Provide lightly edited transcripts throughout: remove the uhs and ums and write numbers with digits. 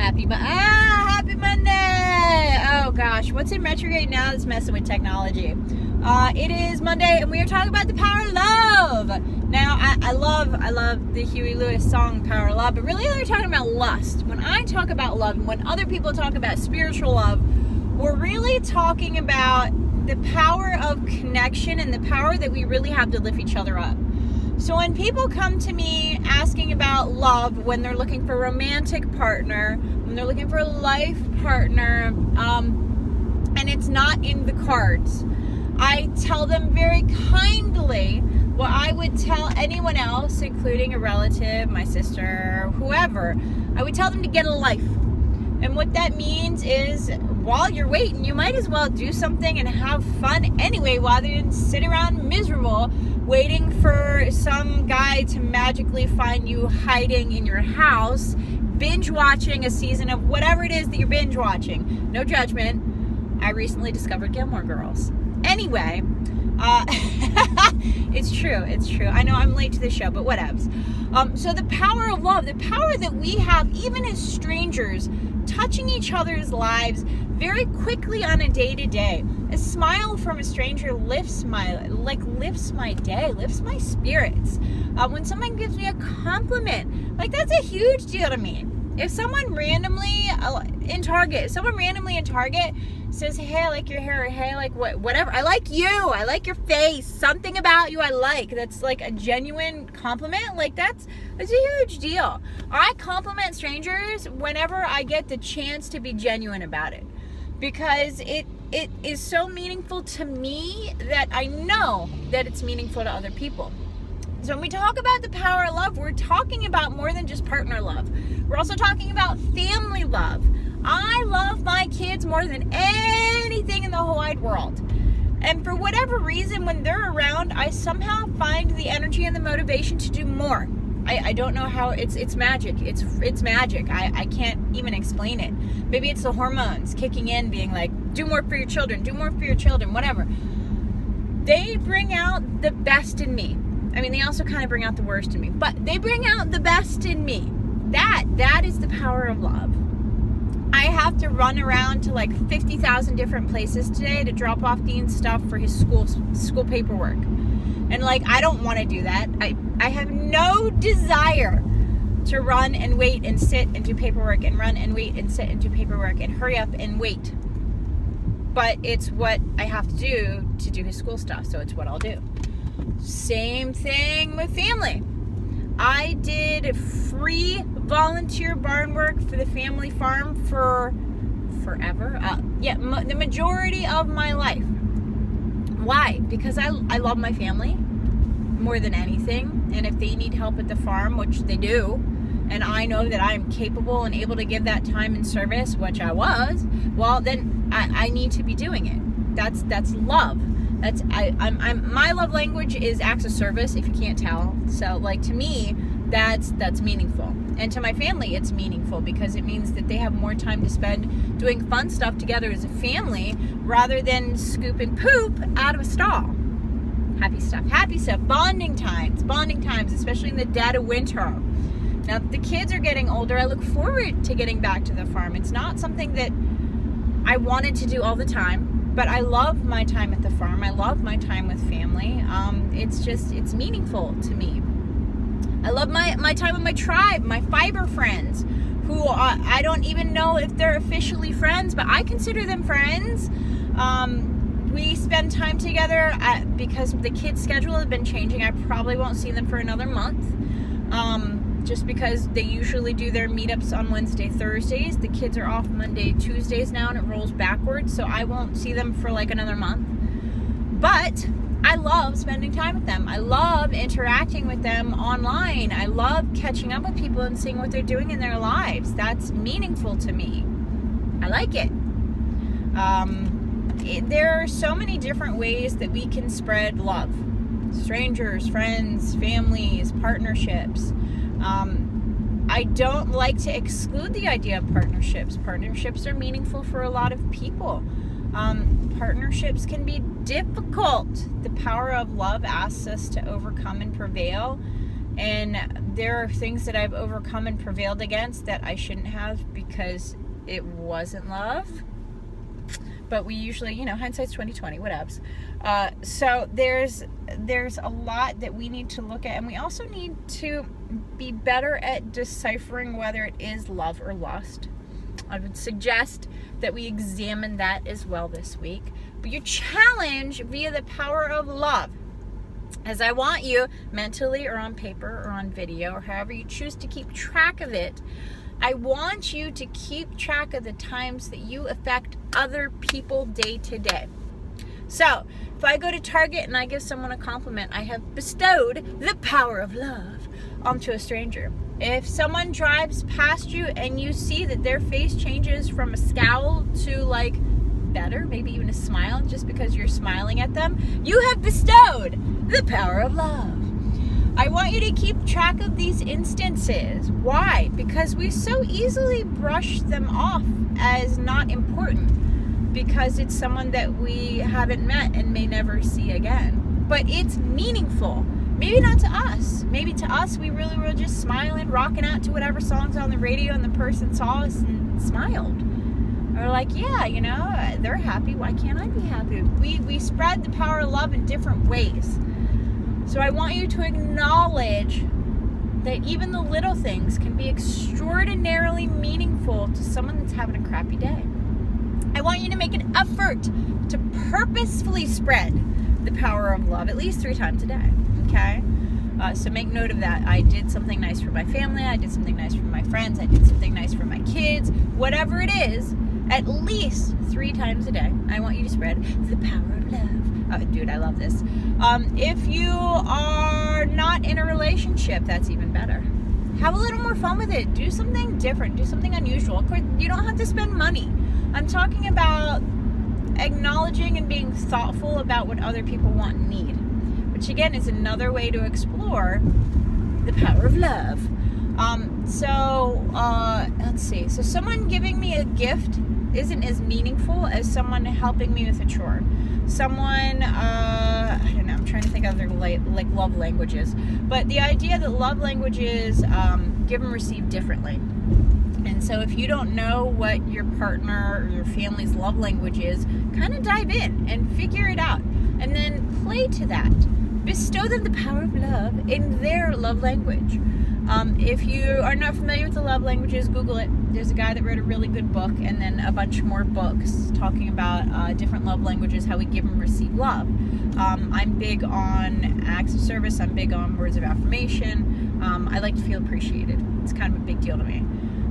Happy Monday! Oh gosh, what's in retrograde now that's messing with technology? It is Monday, and we are talking about the power of love. Now, I love the Huey Lewis song "Power of Love," but really, they're talking about lust. When I talk about love, and when other people talk about spiritual love, we're really talking about the power of connection and the power that we really have to lift each other up. So when people come to me asking about love, when they're looking for a romantic partner, when they're looking for a life partner, and it's not in the cards, I tell them very kindly what I would tell anyone else, including a relative, my sister, whoever. I would tell them to get a life. And what that means is, while you're waiting, you might as well do something and have fun anyway, rather than sit around miserable waiting for some guy to magically find you hiding in your house, binge watching a season of whatever it is that you're binge watching. No judgment. I recently discovered Gilmore Girls. Anyway, it's true. I know I'm late to the show, but whatevs. So the power of love, the power that we have, even as strangers, touching each other's lives very quickly on a day-to-day. A smile from a stranger lifts my day, lifts my spirits. When someone gives me a compliment, that's a huge deal to me. If someone randomly in Target says, "Hey, I like your hair," or "Hey, I like whatever, I like you, I like your face, something about you I like," that's like a genuine compliment, that's a huge deal. I compliment strangers whenever I get the chance to be genuine about it, because it is so meaningful to me that I know that it's meaningful to other people. So when we talk about the power of love, we're talking about more than just partner love. We're also talking about family love. I love my kids more than anything in the whole wide world. And for whatever reason, when they're around, I somehow find the energy and the motivation to do more. I don't know how. It's magic. It's magic. I can't even explain it. Maybe it's the hormones kicking in, being like, do more for your children, whatever. They bring out the best in me. I mean, they also kind of bring out the worst in me, but they bring out the best in me. That is the power of love. I have to run around to 50,000 different places today to drop off Dean's stuff for his school paperwork. And I don't want to do that. I have no desire to run and wait and sit and do paperwork, and run and wait and sit and do paperwork and hurry up and wait. But it's what I have to do his school stuff, so it's what I'll do. Same thing with family. I did free volunteer barn work for the family farm for forever. The majority of my life. Why? Because I love my family more than anything. And if they need help at the farm, which they do, and I know that I'm capable and able to give that time and service, which I was, well, then I need to be doing it. That's love. My love language is acts of service, if you can't tell. So to me, that's meaningful. And to my family, it's meaningful because it means that they have more time to spend doing fun stuff together as a family rather than scooping poop out of a stall. Happy stuff. Bonding times, especially in the dead of winter. Now that the kids are getting older, I look forward to getting back to the farm. It's not something that I wanted to do all the time, but I love my time at the farm. I love my time with family. It's meaningful to me. I love my time with my tribe, my fiber friends, who I don't even know if they're officially friends, but I consider them friends. We spend time together because the kids' schedule has been changing. I probably won't see them for another month. Just because they usually do their meetups on Wednesday, Thursdays. The kids are off Monday, Tuesdays now, and it rolls backwards, so I won't see them for another month. But I love spending time with them. I love interacting with them online. I love catching up with people and seeing what they're doing in their lives. That's meaningful to me. I like it. There are so many different ways that we can spread love. Strangers, friends, families, partnerships. I don't like to exclude the idea of partnerships. Partnerships are meaningful for a lot of people. Partnerships can be difficult. The power of love asks us to overcome and prevail And there are things that I've overcome and prevailed against that I shouldn't have because it wasn't love. But we usually, hindsight's 20/20, whatevs. So there's a lot that we need to look at, and we also need to be better at deciphering whether it is love or lust. I would suggest that we examine that as well this week. But your challenge via the power of love, as I want you, mentally or on paper or on video or however you choose to keep track of it, I want you to keep track of the times that you affect other people day to day. So, if I go to Target and I give someone a compliment, I have bestowed the power of love onto a stranger. If someone drives past you and you see that their face changes from a scowl to like better, maybe even a smile, just because you're smiling at them, you have bestowed the power of love. I want you to keep track of these instances. Why? Because we so easily brush them off as not important because it's someone that we haven't met and may never see again. But it's meaningful. Maybe not to us. Maybe to us, we really were just smiling, rocking out to whatever songs on the radio, and the person saw us and smiled. Or like, yeah, they're happy. Why can't I be happy? We spread the power of love in different ways. So I want you to acknowledge that even the little things can be extraordinarily meaningful to someone that's having a crappy day. I want you to make an effort to purposefully spread the power of love at least 3 times a day, okay? So make note of that. I did something nice for my family. I did something nice for my friends. I did something nice for my kids. Whatever it is, at least 3 times a day, I want you to spread the power of love. Oh, dude, I love this. If you are not in a relationship, that's even better. Have a little more fun with it. Do something different. Do something unusual. Of course, you don't have to spend money. I'm talking about acknowledging and being thoughtful about what other people want and need, which again is another way to explore the power of love. Let's see. So someone giving me a gift isn't as meaningful as someone helping me with a chore. Someone, I don't know, I'm trying to think of other like love languages. But the idea that love languages give and receive differently. And so if you don't know what your partner or your family's love language is, kind of dive in and figure it out. And then play to that. Bestow them the power of love in their love language. If you are not familiar with the love languages, Google it. There's a guy that wrote a really good book and then a bunch more books talking about different love languages, how we give and receive love. I'm big on acts of service. I'm big on words of affirmation. I like to feel appreciated. It's kind of a big deal to me.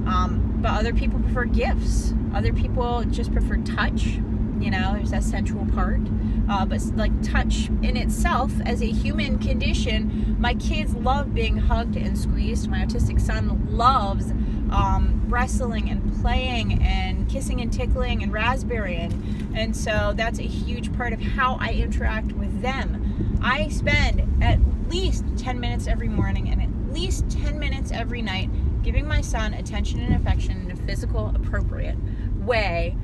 But other people prefer gifts. Other people just prefer touch. There's that sensual part. But like touch in itself as a human condition, my kids love being hugged and squeezed. My autistic son loves wrestling and playing and kissing and tickling and raspberrying. And so that's a huge part of how I interact with them. I spend at least 10 minutes every morning and at least 10 minutes every night giving my son attention and affection in a physical, appropriate way,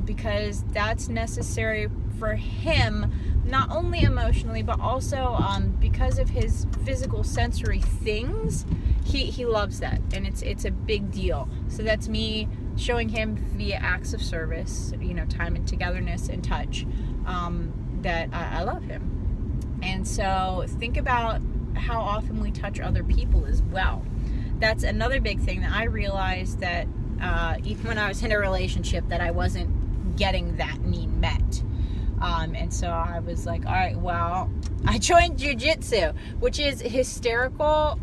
because that's necessary for him, not only emotionally, but also because of his physical sensory things. He loves that, and it's a big deal. So that's me showing him via acts of service, time and togetherness and touch, that I love him. And so think about how often we touch other people as well. That's another big thing that I realized, that even when I was in a relationship, that I wasn't getting that need met. And so I was like, all right, well, I joined jiu-jitsu, which is hysterical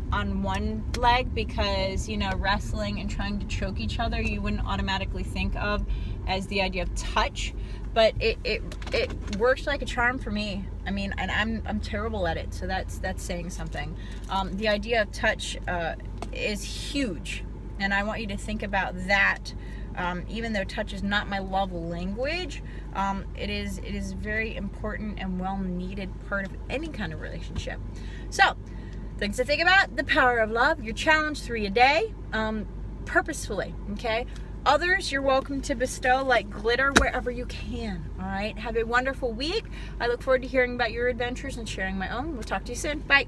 on one leg, because, wrestling and trying to choke each other, you wouldn't automatically think of as the idea of touch, but it worked like a charm for me. I mean, and I'm terrible at it, so that's saying something. The idea of touch is huge, and I want you to think about that. Even though touch is not my love language, it is very important and well needed part of any kind of relationship. So, things to think about: the power of love. Your challenge 3 a day, purposefully. Okay. Others, you're welcome to bestow like glitter wherever you can. All right. Have a wonderful week. I look forward to hearing about your adventures and sharing my own. We'll talk to you soon. Bye.